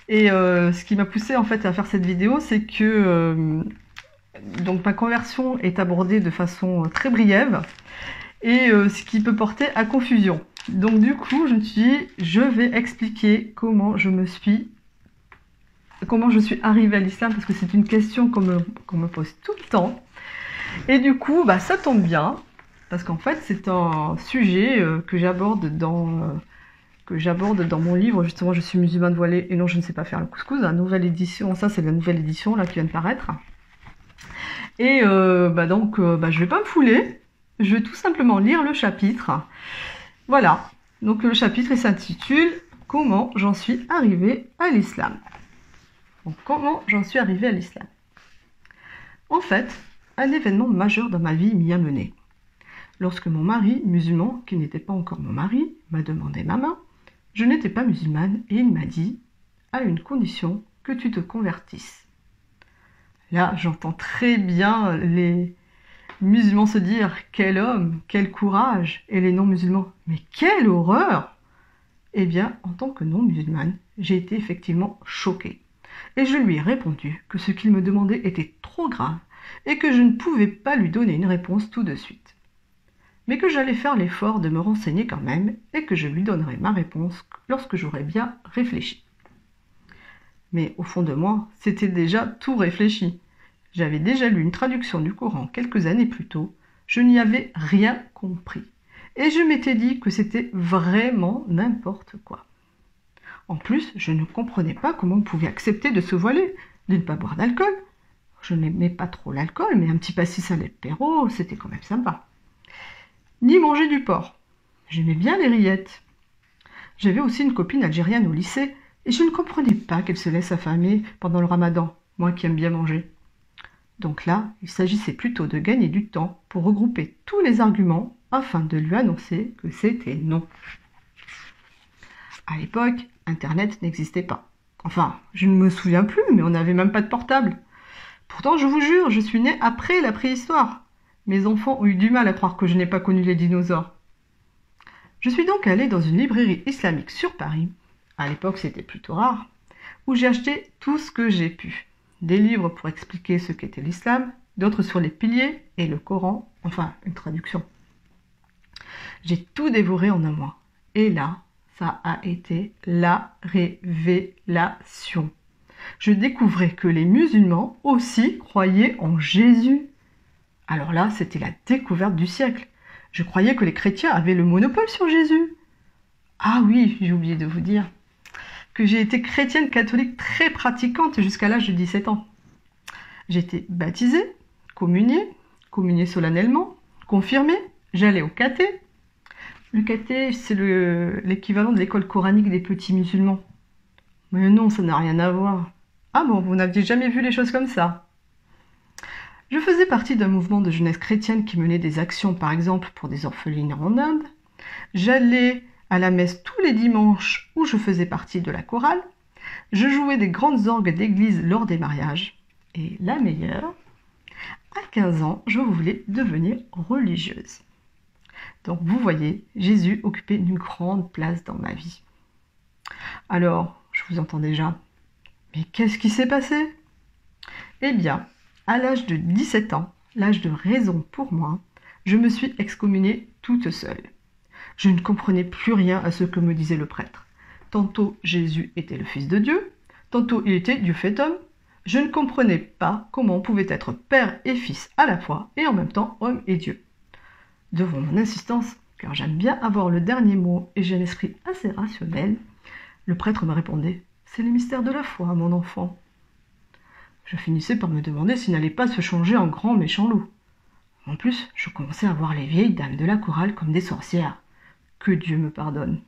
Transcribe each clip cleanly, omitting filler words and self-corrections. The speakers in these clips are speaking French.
Et ce qui m'a poussé en fait à faire cette vidéo, c'est que donc ma conversion est abordée de façon très briève et ce qui peut porter à confusion. Donc du coup, je me suis dit, je vais expliquer comment je suis arrivée à l'islam, parce que c'est une question qu'on me pose tout le temps. Et du coup, bah, ça tombe bien, parce qu'en fait, c'est un sujet que j'aborde dans mon livre, justement, Je suis musulmane voilée et non, je ne sais pas faire le couscous, la nouvelle édition, ça c'est la nouvelle édition là qui vient de paraître. Et je vais pas me fouler, je vais tout simplement lire le chapitre. Voilà, donc le chapitre il s'intitule « Comment j'en suis arrivée à l'islam ». Donc comment j'en suis arrivée à l'islam. En fait, un événement majeur dans ma vie m'y a mené. Lorsque mon mari, musulman, qui n'était pas encore mon mari, m'a demandé ma main, je n'étais pas musulmane et il m'a dit « à une condition que tu te convertisses ». Là, j'entends très bien les musulmans se dire « quel homme, quel courage » et les non-musulmans « mais quelle horreur !» Eh bien, en tant que non-musulmane, j'ai été effectivement choquée. Et je lui ai répondu que ce qu'il me demandait était trop grave et que je ne pouvais pas lui donner une réponse tout de suite. Mais que j'allais faire l'effort de me renseigner quand même et que je lui donnerais ma réponse lorsque j'aurais bien réfléchi. Mais au fond de moi, c'était déjà tout réfléchi. J'avais déjà lu une traduction du Coran quelques années plus tôt, je n'y avais rien compris. Et je m'étais dit que c'était vraiment n'importe quoi. En plus, je ne comprenais pas comment on pouvait accepter de se voiler, de ne pas boire d'alcool. Je n'aimais pas trop l'alcool, mais un petit pastis à l'apéro, c'était quand même sympa. Ni manger du porc. J'aimais bien les rillettes. J'avais aussi une copine algérienne au lycée, et je ne comprenais pas qu'elle se laisse affamer pendant le ramadan, moi qui aime bien manger. Donc là, il s'agissait plutôt de gagner du temps pour regrouper tous les arguments afin de lui annoncer que c'était non. À l'époque, Internet n'existait pas. Enfin, je ne me souviens plus, mais on n'avait même pas de portable. Pourtant, je vous jure, je suis née après la préhistoire. Mes enfants ont eu du mal à croire que je n'ai pas connu les dinosaures. Je suis donc allée dans une librairie islamique sur Paris, à l'époque c'était plutôt rare, où j'ai acheté tout ce que j'ai pu. Des livres pour expliquer ce qu'était l'islam, d'autres sur les piliers et le Coran, enfin une traduction. J'ai tout dévoré en un mois. Et là, ça a été la révélation. Je découvrais que les musulmans aussi croyaient en Jésus. Alors là, c'était la découverte du siècle. Je croyais que les chrétiens avaient le monopole sur Jésus. Ah oui, j'ai oublié de vous dire que j'ai été chrétienne catholique très pratiquante jusqu'à l'âge de 17 ans. J'ai été baptisée, communiée solennellement, confirmée, j'allais au caté. Le caté, c'est l'équivalent de l'école coranique des petits musulmans. Mais non, ça n'a rien à voir. Ah bon, vous n'aviez jamais vu les choses comme ça? Je faisais partie d'un mouvement de jeunesse chrétienne qui menait des actions, par exemple, pour des orphelines en Inde. J'allais à la messe tous les dimanches où je faisais partie de la chorale. Je jouais des grandes orgues d'église lors des mariages. Et la meilleure, à 15 ans, je voulais devenir religieuse. Donc vous voyez, Jésus occupait une grande place dans ma vie. Alors, je vous entends déjà, mais qu'est-ce qui s'est passé? Eh bien, à l'âge de 17 ans, l'âge de raison pour moi, je me suis excommuniée toute seule. Je ne comprenais plus rien à ce que me disait le prêtre. Tantôt Jésus était le Fils de Dieu, tantôt il était Dieu fait homme. Je ne comprenais pas comment on pouvait être père et fils à la fois et en même temps homme et Dieu. Devant mon insistance, car j'aime bien avoir le dernier mot et j'ai un esprit assez rationnel, le prêtre me répondait « C'est les mystères de la foi, mon enfant ». Je finissais par me demander s'il n'allait pas se changer en grand méchant loup. En plus, je commençais à voir les vieilles dames de la chorale comme des sorcières. Que Dieu me pardonne.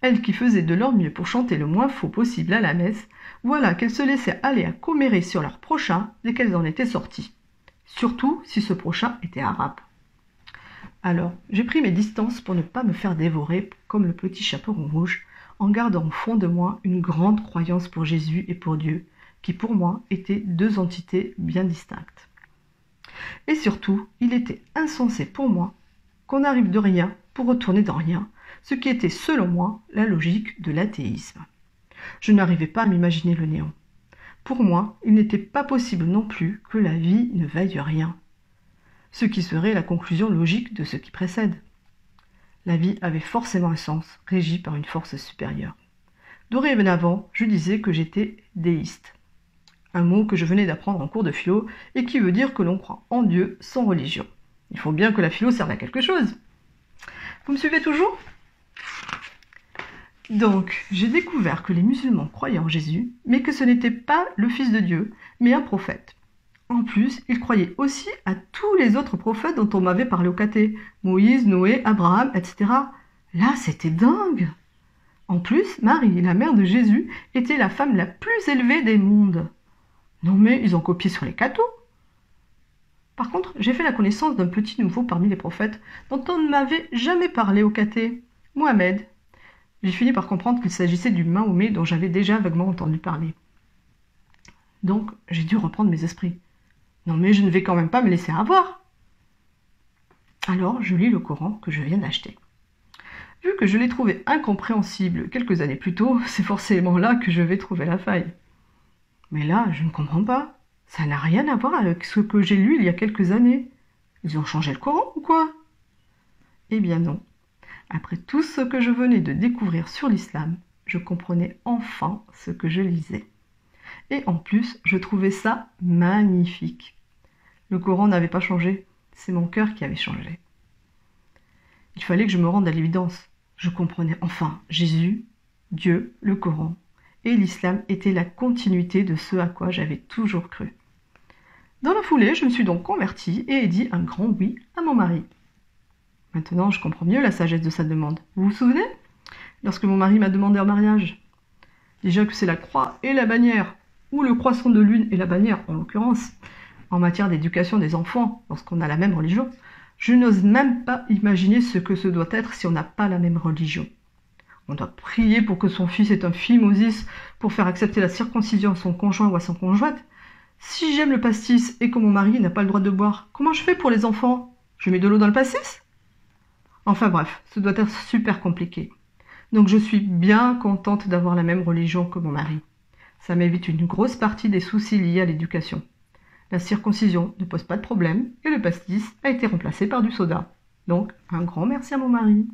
Elles qui faisaient de leur mieux pour chanter le moins faux possible à la messe, voilà qu'elles se laissaient aller à commérer sur leur prochain dès qu'elles en étaient sorties. Surtout si ce prochain était arabe. Alors, j'ai pris mes distances pour ne pas me faire dévorer comme le petit chaperon rouge, en gardant au fond de moi une grande croyance pour Jésus et pour Dieu, qui pour moi étaient deux entités bien distinctes. Et surtout, il était insensé pour moi qu'on arrive de rien pour retourner dans rien, ce qui était selon moi la logique de l'athéisme. Je n'arrivais pas à m'imaginer le néant. Pour moi, il n'était pas possible non plus que la vie ne vaille rien. Ce qui serait la conclusion logique de ce qui précède. La vie avait forcément un sens, régi par une force supérieure. Dorénavant, je disais que j'étais déiste. Un mot que je venais d'apprendre en cours de philo et qui veut dire que l'on croit en Dieu sans religion. Il faut bien que la philo serve à quelque chose. Vous me suivez toujours ? Donc, j'ai découvert que les musulmans croyaient en Jésus, mais que ce n'était pas le Fils de Dieu, mais un prophète. En plus, ils croyaient aussi à tous les autres prophètes dont on m'avait parlé au caté. Moïse, Noé, Abraham, etc. Là, c'était dingue. En plus, Marie, la mère de Jésus, était la femme la plus élevée des mondes. Non mais, ils ont copié sur les cathos. Par contre, j'ai fait la connaissance d'un petit nouveau parmi les prophètes dont on ne m'avait jamais parlé au caté. Mohamed. J'ai fini par comprendre qu'il s'agissait du Mahomet dont j'avais déjà vaguement entendu parler. Donc, j'ai dû reprendre mes esprits. Non mais je ne vais quand même pas me laisser avoir. Alors, je lis le Coran que je viens d'acheter. Vu que je l'ai trouvé incompréhensible quelques années plus tôt, c'est forcément là que je vais trouver la faille. Mais là, je ne comprends pas. Ça n'a rien à voir avec ce que j'ai lu il y a quelques années. Ils ont changé le Coran ou quoi ? Eh bien non. Après tout ce que je venais de découvrir sur l'islam, je comprenais enfin ce que je lisais. Et en plus, je trouvais ça magnifique. Le Coran n'avait pas changé, c'est mon cœur qui avait changé. Il fallait que je me rende à l'évidence. Je comprenais enfin Jésus, Dieu, le Coran, et l'islam était la continuité de ce à quoi j'avais toujours cru. Dans la foulée, je me suis donc convertie et ai dit un grand oui à mon mari. Maintenant, je comprends mieux la sagesse de sa demande. Vous vous souvenez ? Lorsque mon mari m'a demandé en mariage. Déjà que c'est la croix et la bannière, ou le croissant de lune et la bannière en l'occurrence, en matière d'éducation des enfants, lorsqu'on a la même religion, je n'ose même pas imaginer ce que ce doit être si on n'a pas la même religion. On doit prier pour que son fils ait un phimosis pour faire accepter la circoncision à son conjoint ou à son conjointe. Si j'aime le pastis et que mon mari n'a pas le droit de boire, comment je fais pour les enfants ? Je mets de l'eau dans le pastis ? Enfin bref, ce doit être super compliqué. Donc je suis bien contente d'avoir la même religion que mon mari. Ça m'évite une grosse partie des soucis liés à l'éducation. La circoncision ne pose pas de problème et le pastis a été remplacé par du soda. Donc un grand merci à mon mari.